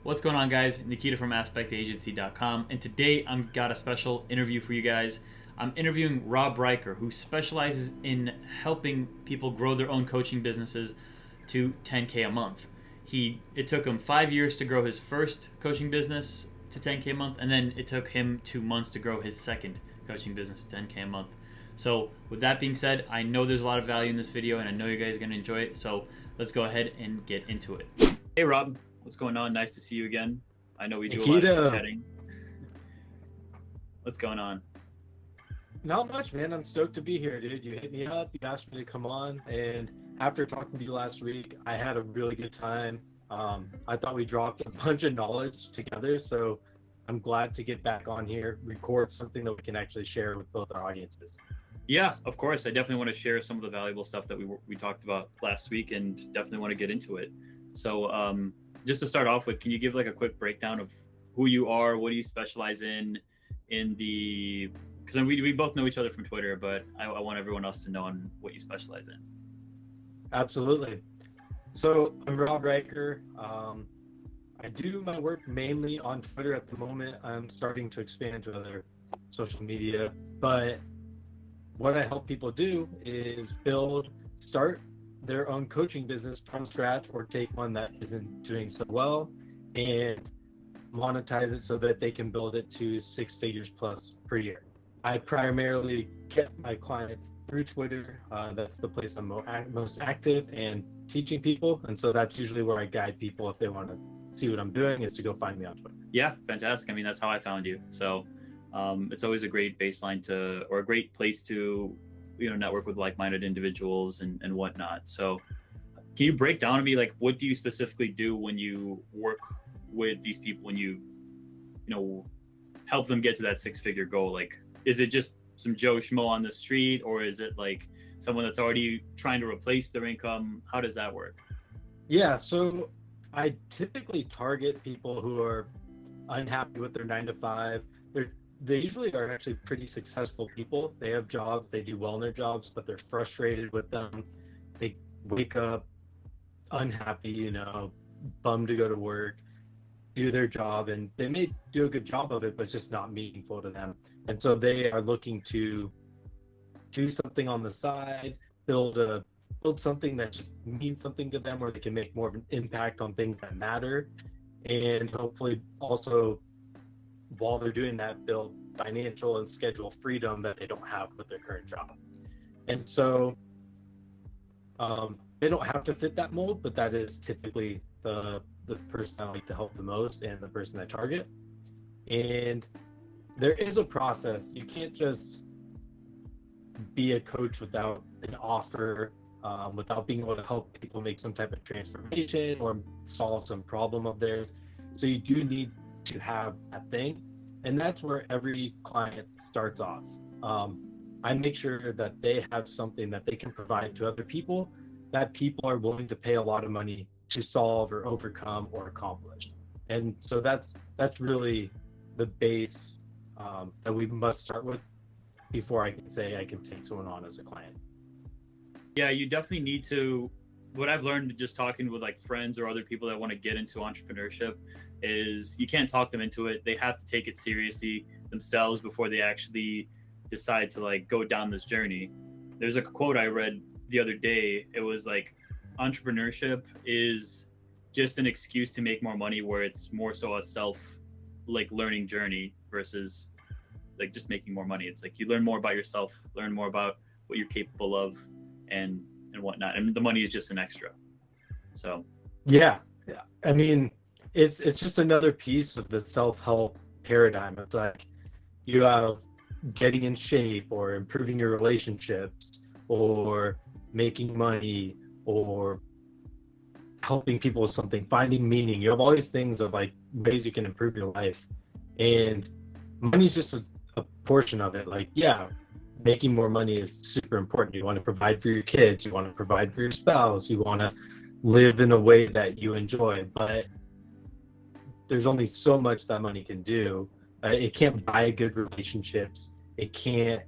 What's going on, guys? Nikita from AspectAgency.com, and today I've got a special interview for you guys. I'm interviewing Rob Riker, who specializes in helping people grow their own coaching businesses to 10K a month. It took him 5 years to grow his first coaching business to 10K a month, and then it took him 2 months to grow his second coaching business to 10K a month. So with that being said, I know there's a lot of value in this video, and I know you guys are going to enjoy it. So let's go ahead and get into it. Hey, Rob. What's going on? Nice to see you again. I know we do Nikita. a lot of chit-chatting. What's going on? Not much, man. I'm stoked to be here, dude. You hit me up, you asked me to come on, and after talking to you last week, I had a really good time. I thought we dropped a bunch of knowledge together, so I'm glad to get back on here, record something that we can actually share with both our audiences. Yeah, of course. I definitely want to share some of the valuable stuff that we talked about last week, and definitely want to get into it. So, just to start off with, can you give like a quick breakdown of who you are, what do you specialize in because we both know each other from Twitter, but I want everyone else to know on what you specialize in. Absolutely. So I'm Rob Riker. I do my work mainly on Twitter at the moment. I'm starting to expand to other social media, but what I help people do is start their own coaching business from scratch, or take one that isn't doing so well and monetize it so that they can build it to 6 figures plus per year. I primarily get my clients through Twitter. That's the place I'm most active and teaching people. And so that's usually where I guide people if they want to see what I'm doing, is to go find me on Twitter. Yeah, fantastic. I mean, that's how I found you. So it's always a great baseline or a great place to network with like-minded individuals and whatnot. So can you break down to me, like, what do you specifically do when you work with these people, when you help them get to that 6-figure goal? Like, is it just some Joe Schmo on the street, or is it like someone that's already trying to replace their income? How does that work? Yeah, so I typically target people who are unhappy with their 9 to 5. They usually are actually pretty successful people. They have jobs, they do well in their jobs, but they're frustrated with them. They wake up unhappy, bummed to go to work, do their job, and they may do a good job of it, but it's just not meaningful to them. And so they are looking to do something on the side, build something that just means something to them, where they can make more of an impact on things that matter, and hopefully also, while they're doing that, build financial and schedule freedom that they don't have with their current job. And so they don't have to fit that mold, but that is typically the person I like to help the most and the person I target. And there is a process. You can't just be a coach without an offer, without being able to help people make some type of transformation or solve some problem of theirs. So you do need to have that thing, and that's where every client starts off. I make sure that they have something that they can provide to other people that people are willing to pay a lot of money to solve or overcome or accomplish. And so that's really the base that we must start with before I can say I can take someone on as a client. Yeah, you definitely need to. What I've learned just talking with like friends or other people that want to get into entrepreneurship is you can't talk them into it. They have to take it seriously themselves before they actually decide to like go down this journey. There's a quote I read the other day. It was like, entrepreneurship is just an excuse to make more money, where it's more so a learning journey versus like just making more money. It's like you learn more about yourself, learn more about what you're capable of, and whatnot, and the money is just an extra. So yeah, I mean, it's just another piece of the self-help paradigm. It's like you have getting in shape, or improving your relationships, or making money, or helping people with something, finding meaning. You have all these things of like ways you can improve your life, and money's just a portion of it. Like, yeah, making more money is super important. You want to provide for your kids, you want to provide for your spouse, you want to live in a way that you enjoy, but there's only so much that money can do. It can't buy good relationships. It can't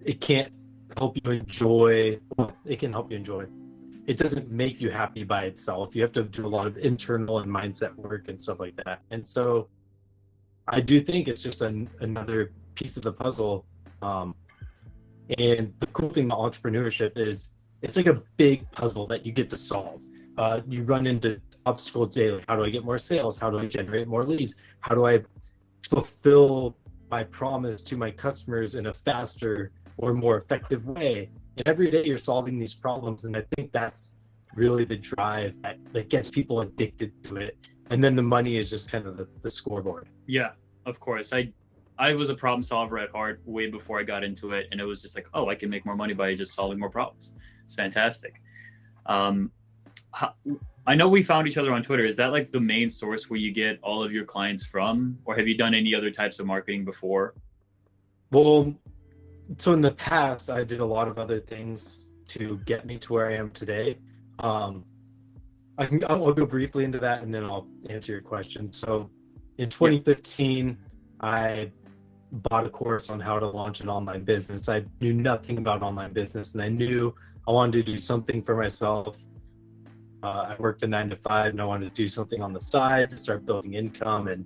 it can't help you enjoy. Well, it can help you enjoy it doesn't make you happy by itself. You have to do a lot of internal and mindset work and stuff like that. And so I do think it's just another piece of the puzzle. And the cool thing about entrepreneurship is it's like a big puzzle that you get to solve. You run into obstacles daily. How do I get more sales? How do I generate more leads? How do I fulfill my promise to my customers in a faster or more effective way? And every day you're solving these problems. And I think that's really the drive that gets people addicted to it. And then the money is just kind of the scoreboard. Yeah, of course. I was a problem solver at heart way before I got into it. And it was just like, oh, I can make more money by just solving more problems. It's fantastic. I know we found each other on Twitter. Is that like the main source where you get all of your clients from? Or have you done any other types of marketing before? Well, so in the past, I did a lot of other things to get me to where I am today. I'll go briefly into that and then I'll answer your question. So in 2015, I bought a course on how to launch an online business. I knew nothing about online business, and I knew I wanted to do something for myself. I worked a 9-to-5 and I wanted to do something on the side to start building income and,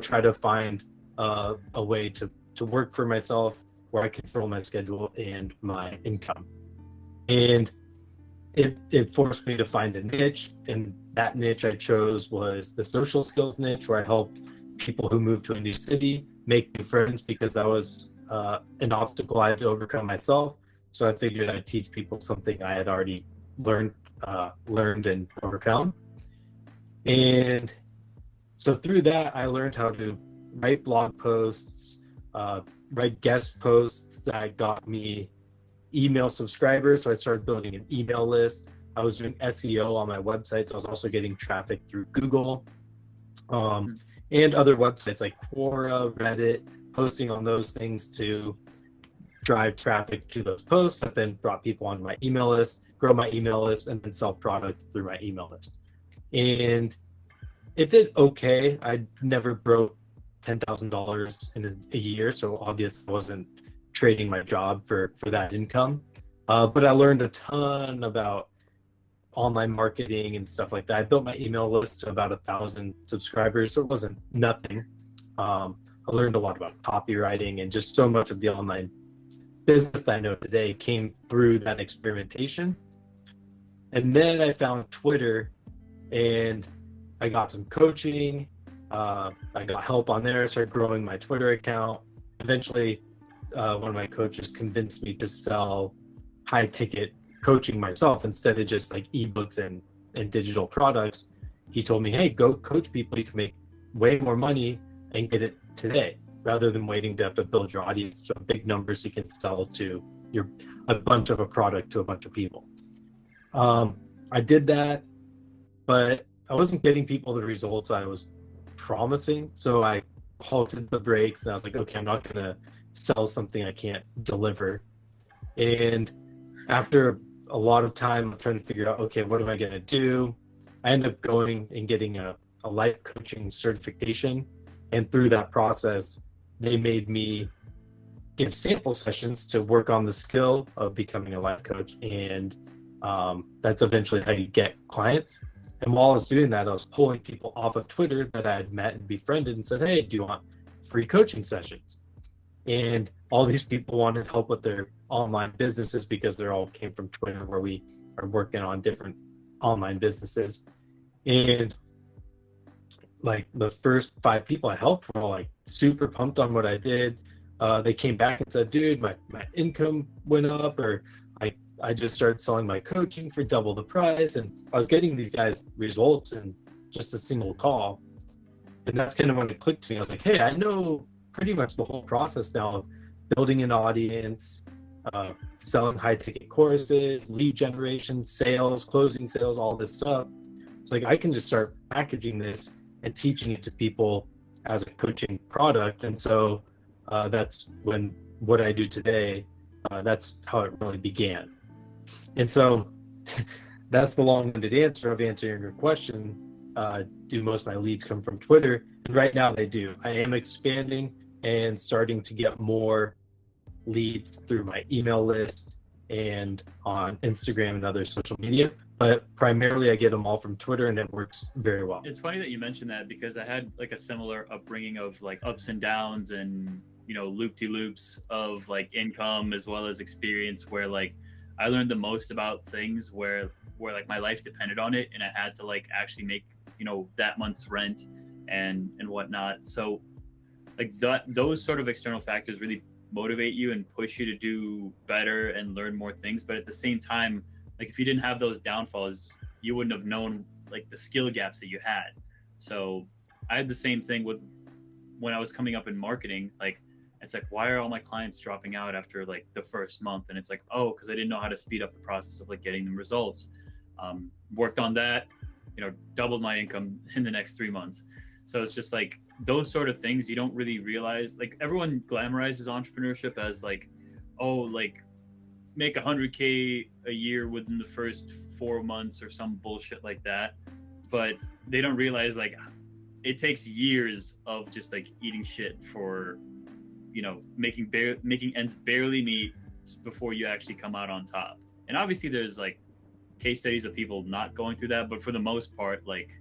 try to find a way to work for myself where I control my schedule and my income. And it forced me to find a niche, and that niche I chose was the social skills niche, where I helped people who moved to a new city make new friends, because that was an obstacle I had to overcome myself. So I figured I'd teach people something I had already learned and overcome. And so through that, I learned how to write blog posts, write guest posts that got me email subscribers. So I started building an email list. I was doing SEO on my websites. I was also getting traffic through Google and other websites like Quora, Reddit, posting on those things to drive traffic to those posts. I then brought people on my email list, grow my email list, and then sell products through my email list. And it did okay. I never broke $10,000 in a year, so obviously I wasn't trading my job for that income. But I learned a ton about online marketing and stuff like that. I built my email list to about 1,000 subscribers, so it wasn't nothing. I learned a lot about copywriting, and just so much of the online business that I know today came through that experimentation. And then I found Twitter, and I got some coaching. I got help on there. I started growing my Twitter account. Eventually, one of my coaches convinced me to sell high ticket coaching myself instead of just like ebooks and digital products. He told me, hey, go coach people. You can make way more money and get it today, rather than waiting to have to build your audience to big numbers you can sell to a bunch of a product to a bunch of people. I did that, but I wasn't getting people the results I was promising. So I halted the brakes, and I was like, okay, I'm not going to sell something I can't deliver. And after a lot of time trying to figure out, okay, what am I going to do? I ended up going and getting a life coaching certification. And through that process, they made me give sample sessions to work on the skill of becoming a life coach. And that's eventually how you get clients. And while I was doing that, I was pulling people off of Twitter that I had met and befriended and said, hey, do you want free coaching sessions? And all these people wanted help with their online businesses because they all came from Twitter, where we are working on different online businesses. And like the first 5 people I helped were all like super pumped on what I did. They came back and said, dude, my income went up, or I just started selling my coaching for double the price. And I was getting these guys results in just a single call. And that's kind of when it clicked to me. I was like, hey, I know pretty much the whole process now of building an audience, selling high ticket courses, lead generation, sales, closing sales, all this stuff. It's like I can just start packaging this and teaching it to people as a coaching product. And so that's when what I do today, that's how it really began. And so that's the long-winded answer of answering your question. Do most of my leads come from Twitter? And right now they do. I am expanding and starting to get more leads through my email list and on Instagram and other social media, but primarily I get them all from Twitter, and it works very well. It's funny that you mentioned that, because I had like a similar upbringing of like ups and downs and, you know, loop-de-loops of like income as well as experience, where like I learned the most about things where like my life depended on it and I had to like actually make, you know, that month's rent and whatnot. So like those sort of external factors really motivate you and push you to do better and learn more things. But at the same time, like if you didn't have those downfalls, you wouldn't have known like the skill gaps that you had. So I had the same thing with when I was coming up in marketing. Like it's like, why are all my clients dropping out after like the first month? And it's like, oh, because I didn't know how to speed up the process of like getting them results. Worked on that, you know, doubled my income in the next 3 months. So it's just like those sort of things you don't really realize. Like everyone glamorizes entrepreneurship as like, oh, like make 100K a year within the first 4 months or some bullshit like that. But they don't realize like it takes years of just like eating shit for, you know, making ends barely meet before you actually come out on top. And obviously there's like case studies of people not going through that, but for the most part, like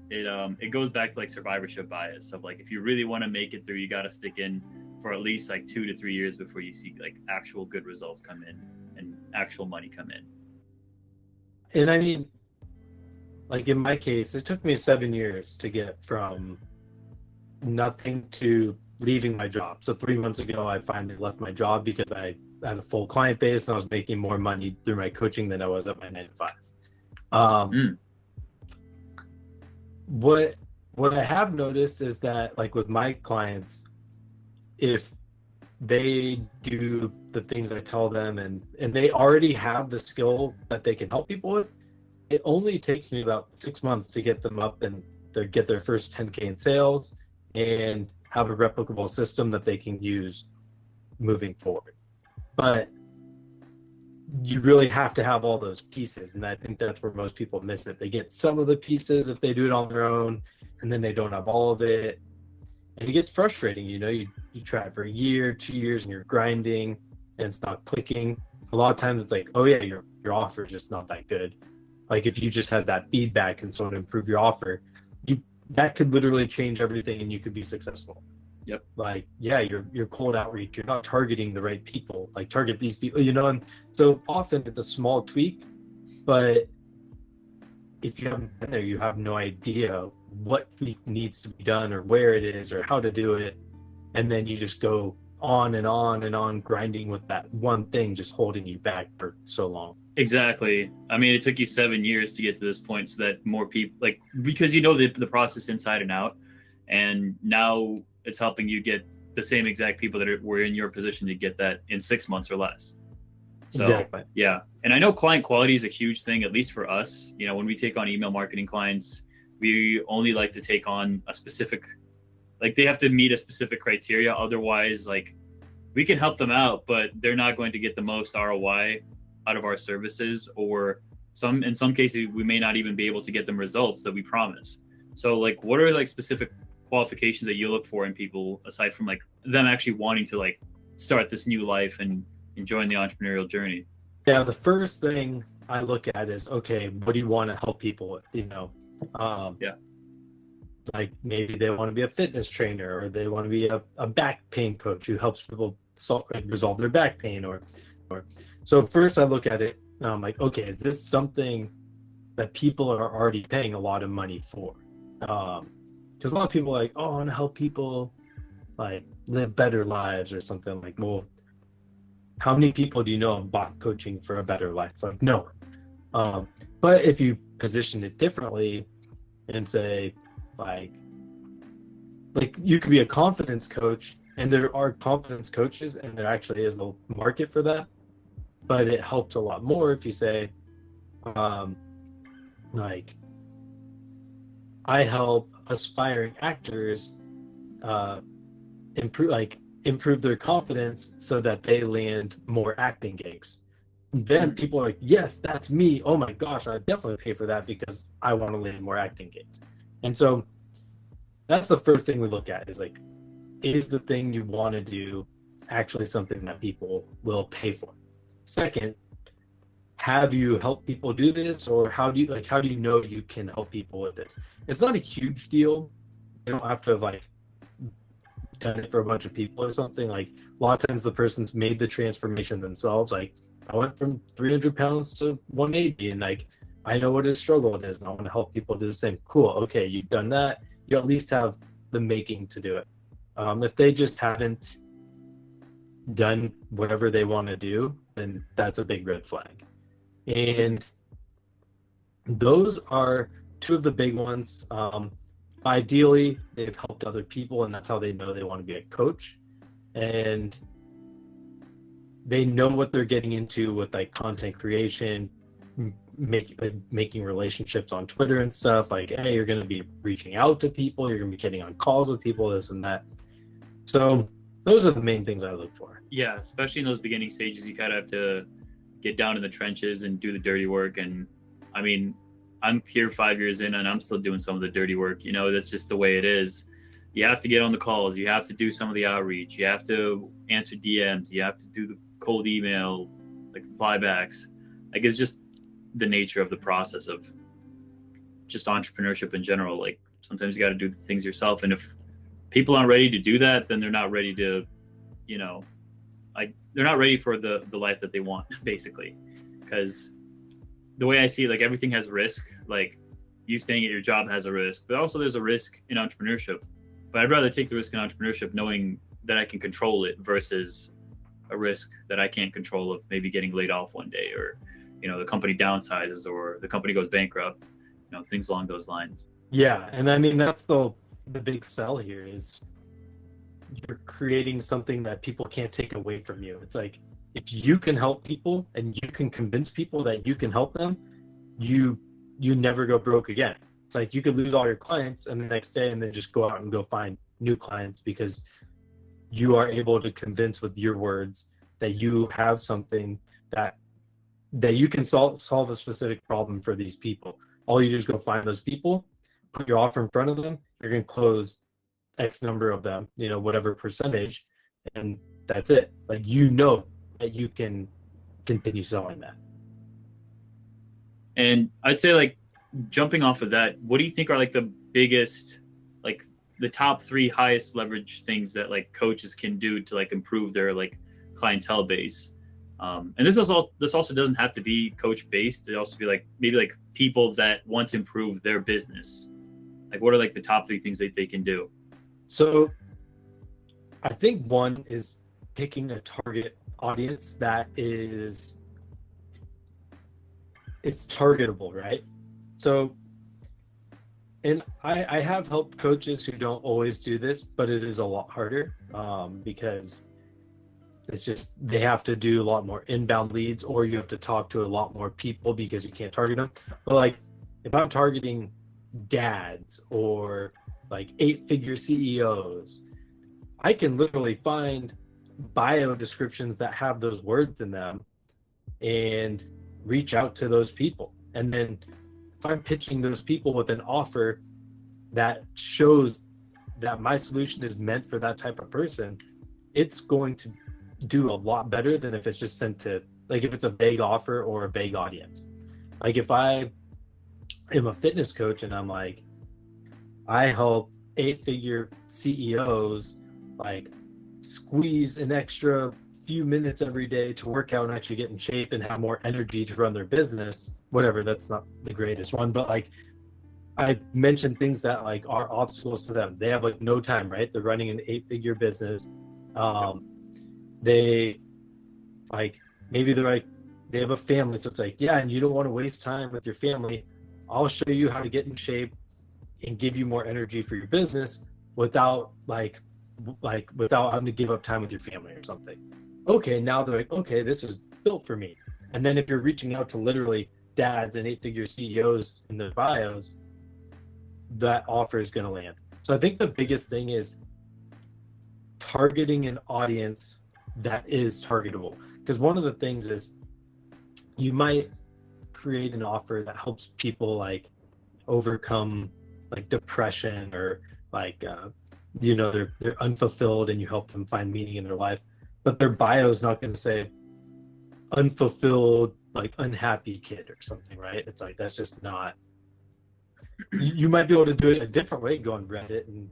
it goes back to like survivorship bias of like, if you really want to make it through, you got to stick in for at least like 2 to 3 years before you see like actual good results come in and actual money come in. And I mean, like in my case, it took me 7 years to get from nothing to leaving my job. So 3 months ago, I finally left my job because I had a full client base and I was making more money through my coaching than I was at my 9 to 5. What I have noticed is that like with my clients, if they do the things I tell them and they already have the skill that they can help people with, it only takes me about 6 months to get them up and to get their first 10K in sales and have a replicable system that they can use moving forward. But you really have to have all those pieces, and I think that's where most people miss it. They get some of the pieces if they do it on their own, and then they don't have all of it, and it gets frustrating. You know, you try for a year, 2 years, and you're grinding and it's not clicking. A lot of times it's like, oh yeah, your offer is just not that good. Like if you just had that feedback and sort of improve your offer, that could literally change everything and you could be successful. Yep. Like, yeah, you're cold outreach, you're not targeting the right people, like target these people, you know. And so often it's a small tweak, but if you haven't been there, you have no idea what tweak needs to be done or where it is or how to do it. And then you just go on and on and on grinding with that one thing just holding you back for so long. Exactly. I mean, it took you 7 years to get to this point so that more people, like, because you know the process inside and out, and now it's helping you get the same exact people that were in your position to get that in 6 months or less. So, exactly. Yeah. And I know client quality is a huge thing, at least for us. You know, when we take on email marketing clients, we only like to take on a specific, like they have to meet a specific criteria. Otherwise, like we can help them out, but they're not going to get the most ROI out of our services, or in some cases, we may not even be able to get them results that we promise. So like, what are like specific qualifications that you look for in people aside from like them actually wanting to like start this new life and enjoying the entrepreneurial journey? Yeah, the first thing I look at is, okay, what do you want to help people with? You know, like maybe they want to be a fitness trainer, or they want to be a back pain coach who helps people resolve their back pain, or so first I look at it and I'm like, okay, is this something that people are already paying a lot of money for? Because a lot of people are like, oh, I want to help people like live better lives or something. Like, well, how many people do you know have bought coaching for a better life? Like, no. But if you position it differently and say, like you could be a confidence coach, and there are confidence coaches, and there actually is the market for that. But it helps a lot more if you say, like, I help aspiring actors improve their confidence so that they land more acting gigs. Then people are like, yes, that's me. Oh my gosh, I definitely pay for that because I want to land more acting gigs. And so that's the first thing we look at, is like, is the thing you want to do actually something that people will pay for? Second, have you helped people do this, or how do you know you can help people with this? It's not a huge deal. You don't have to have like done it for a bunch of people or something. Like a lot of times the person's made the transformation themselves. Like I went from 300 pounds to 180, and like I know what a struggle it is, and I want to help people do the same. Cool. Okay, you've done that. You at least have the making to do it. If they just haven't done whatever they want to do, then that's a big red flag. And those are two of the big ones. Ideally, they've helped other people, and that's how they know they want to be a coach. And they know what they're getting into with like content creation, making relationships on Twitter and stuff. Like, hey, you're going to be reaching out to people, you're going to be getting on calls with people, this and that. So those are the main things I look for. Yeah, especially in those beginning stages, you kind of have to get down in the trenches and do the dirty work. And I mean, I'm here 5 years in and I'm still doing some of the dirty work. You know, that's just the way it is. You have to get on the calls. You have to do some of the outreach. You have to answer DMs. You have to do the cold email, like reply backs. Like it's just the nature of the process of just entrepreneurship in general. Like sometimes you got to do the things yourself. And if people aren't ready to do that, then they're not ready to, you know, like they're not ready for the life that they want, basically. Because the way I see it, like everything has risk. Like you staying at your job has a risk, but also there's a risk in entrepreneurship. But I'd rather take the risk in entrepreneurship knowing that I can control it versus a risk that I can't control of maybe getting laid off one day, or, you know, the company downsizes or the company goes bankrupt, you know, things along those lines. Yeah. And I mean, that's the big sell here is you're creating something that people can't take away from you. It's like, if you can help people and you can convince people that you can help them, you never go broke again. It's like you could lose all your clients and the next day and then just go out and go find new clients because you are able to convince with your words that you have something that you can solve a specific problem for these people. All you just go find those people, put your offer in front of them, you're going to close X number of them, you know, whatever percentage, and that's it. Like, you know that you can continue selling that. And I'd say, like, jumping off of that, what do you think are like the biggest, like the top 3 highest leverage things that like coaches can do to like improve their like clientele base? And this also doesn't have to be coach based. It also be like maybe like people that want to improve their business. Like, what are like the top 3 things that they can do? So I think one is picking a target audience that is targetable, right? So, and I have helped coaches who don't always do this, but it is a lot harder because it's just, they have to do a lot more inbound leads, or you have to talk to a lot more people because you can't target them. But like, if I'm targeting dads or like 8-figure CEOs, I can literally find bio descriptions that have those words in them and reach out to those people. And then if I'm pitching those people with an offer that shows that my solution is meant for that type of person, it's going to do a lot better than if it's just sent to, like, if it's a vague offer or a vague audience. Like, if I am a fitness coach and I'm like, I help 8-figure CEOs like squeeze an extra few minutes every day to work out and actually get in shape and have more energy to run their business, whatever, that's not the greatest one, but like I mentioned things that like are obstacles to them. They have like no time, right? They're running an 8-figure business. They like, maybe they're like, they have a family, so it's like, yeah, and you don't want to waste time with your family. I'll show you how to get in shape and give you more energy for your business without without having to give up time with your family or something. Okay, now they're like, okay, this is built for me. And then if you're reaching out to literally dads and 8-figure CEOs in their bios, that offer is going to land. So I think the biggest thing is targeting an audience that is targetable. Because one of the things is you might create an offer that helps people like overcome like depression or like you know, they're unfulfilled and you help them find meaning in their life, but their bio is not going to say, unfulfilled, like unhappy kid or something, right? It's like that's just not. You might be able to do it a different way, go on Reddit and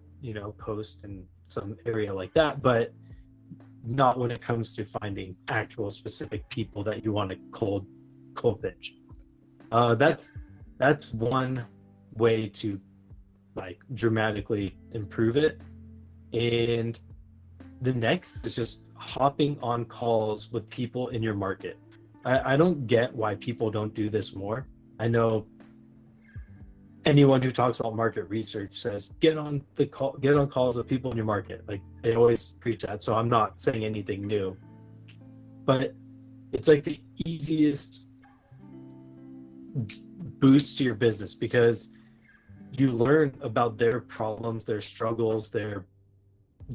post in some area like that, but not when it comes to finding actual specific people that you want to cold pitch. That's one way to like dramatically improve it. And the next is just hopping on calls with people in your market. I don't get why people don't do this more. I know anyone who talks about market research says get on calls with people in your market. Like they always preach that. So I'm not saying anything new, but it's like the easiest boost to your business because you learn about their problems, their struggles, their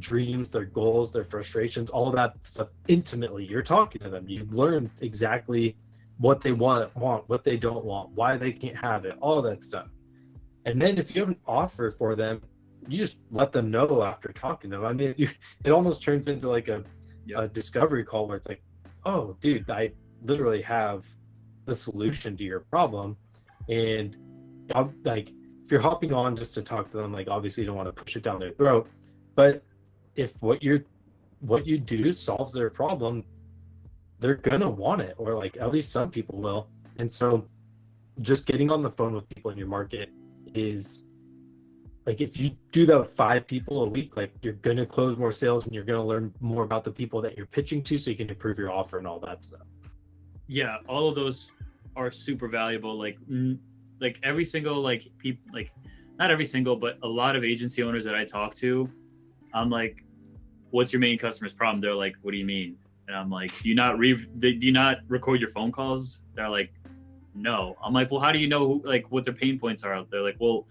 dreams, their goals, their frustrations, all that stuff intimately. You're talking to them. You learn exactly what they want, what they don't want, why they can't have it, all that stuff. And then if you have an offer for them, you just let them know after talking to them. I mean, it almost turns into like a discovery call where it's like, oh, dude, I literally have the solution to your problem. And like, if you're hopping on just to talk to them, like obviously you don't want to push it down their throat. But if what you do solves their problem, they're gonna want it, or like at least some people will. And so just getting on the phone with people in your market is like, if you do that with 5 people a week, like you're gonna close more sales and you're gonna learn more about the people that you're pitching to, so you can improve your offer and all that stuff. Yeah, all of those are super valuable. Like every single not every single, but a lot of agency owners that I talk to, I'm like, what's your main customer's problem? They're like, what do you mean? And I'm like, do you not record your phone calls? They're like, no. I'm like, well, how do you know what their pain points are? They're like, well,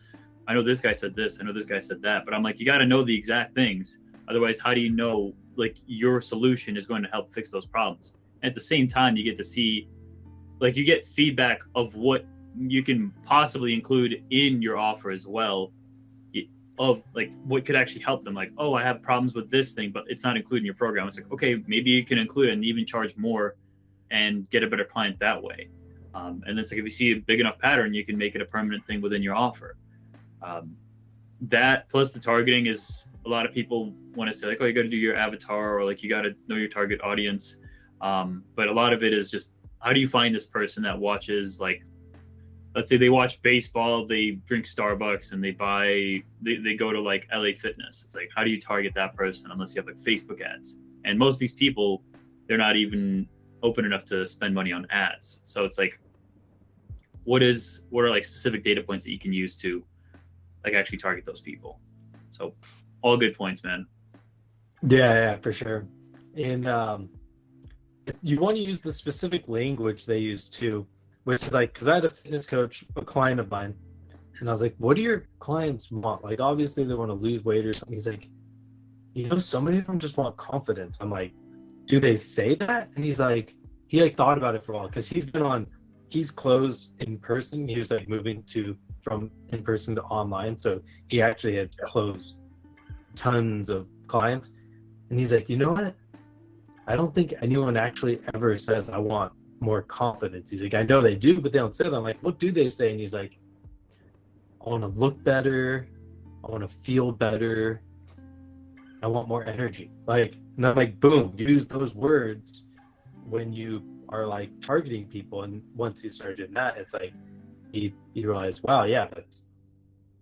I know this guy said this, I know this guy said that, but I'm like, you got to know the exact things. Otherwise, how do you know like your solution is going to help fix those problems? And at the same time, you get to see, like, you get feedback of what you can possibly include in your offer as well, of like what could actually help them. Like, oh, I have problems with this thing, but it's not included in your program. It's like, okay, maybe you can include it and even charge more and get a better client that way. And it's like, if you see a big enough pattern, you can make it a permanent thing within your offer. That plus the targeting is, a lot of people want to say like, oh, you got to do your avatar, or like you got to know your target audience. But a lot of it is just, how do you find this person that watches, like, let's say they watch baseball, they drink Starbucks, and they go to like LA Fitness. It's like, how do you target that person unless you have like Facebook ads? And most of these people, they're not even open enough to spend money on ads. So it's like, what are like specific data points that you can use to like actually target those people? So all good points, man. Yeah, for sure. And you want to use the specific language they use too, which is like, because I had a fitness coach, a client of mine, and I was like, what do your clients want? Like, obviously they want to lose weight or something. He's like, so many of them just want confidence. I'm like, do they say that? And he's like, he like thought about it for a while, because he's closed in person. He was like moving from in person to online. So he actually had closed tons of clients. And he's like, you know what? I don't think anyone actually ever says, I want more confidence. He's like, I know they do, but they don't say that. I'm like, what do they say? And he's like, I want to look better. I want to feel better. I want more energy. Like, and I'm like, boom, use those words when you are like targeting people. And once you start doing that, it's like, you realize, wow, yeah,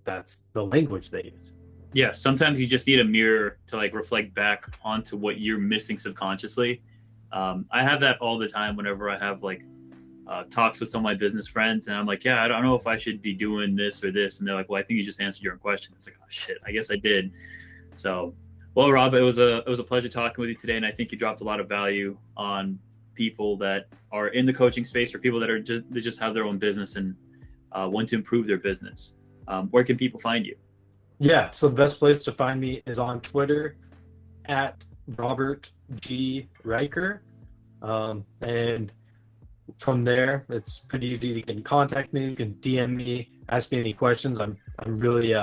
that's the language they use. Yeah, sometimes you just need a mirror to like reflect back onto what you're missing subconsciously. I have that all the time whenever I have like talks with some of my business friends, and I'm like, yeah, I don't know if I should be doing this or this, and they're like, well, I think you just answered your own question. It's like, oh shit, I guess I did. So, well, Rob, it was a pleasure talking with you today, and I think you dropped a lot of value on people that are in the coaching space, or people that just have their own business and want to improve their business. Where can people find you? Yeah, so the best place to find me is on Twitter at Robert G. Riker. And from there, it's pretty easy. You can contact me, you can DM me, ask me any questions. I'm really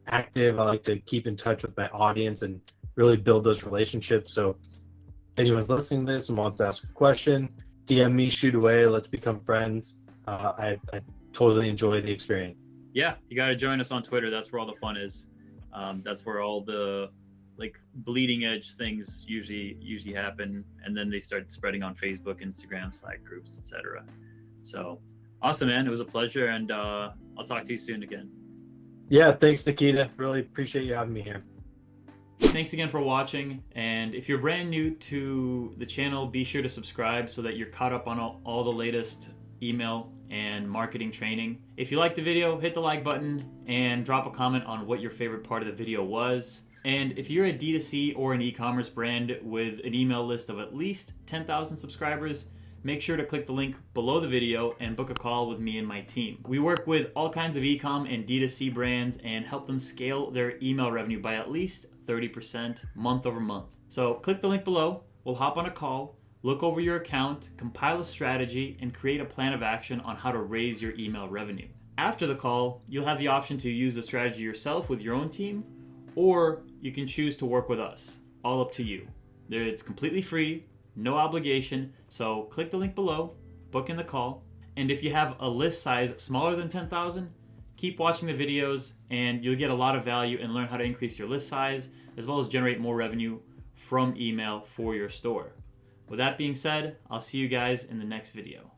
active. I like to keep in touch with my audience and really build those relationships. So if anyone's listening to this and wants to ask a question, DM me, shoot away. Let's become friends. I totally enjoy the experience. Yeah, you got to join us on Twitter. That's where all the fun is. That's where all the like bleeding edge things usually happen, and then they start spreading on Facebook, Instagram, Slack groups, etc. So awesome, man. It was a pleasure, and I'll talk to you soon again. Yeah, thanks, Nikita. Really appreciate you having me here. Thanks again for watching, and if you're brand new to the channel, be sure to subscribe so that you're caught up on all the latest email and marketing training. If you liked the video, hit the like button and drop a comment on what your favorite part of the video was. And if you're a D2C or an e-commerce brand with an email list of at least 10,000 subscribers, make sure to click the link below the video and book a call with me and my team. We work with all kinds of e-com and D2C brands and help them scale their email revenue by at least 30% month over month. So click the link below, we'll hop on a call, look over your account, compile a strategy, and create a plan of action on how to raise your email revenue. After the call, you'll have the option to use the strategy yourself with your own team, or you can choose to work with us. All up to you. It's completely free, no obligation, so click the link below, book in the call, and if you have a list size smaller than 10,000, keep watching the videos and you'll get a lot of value and learn how to increase your list size as well as generate more revenue from email for your store. With that being said, I'll see you guys in the next video.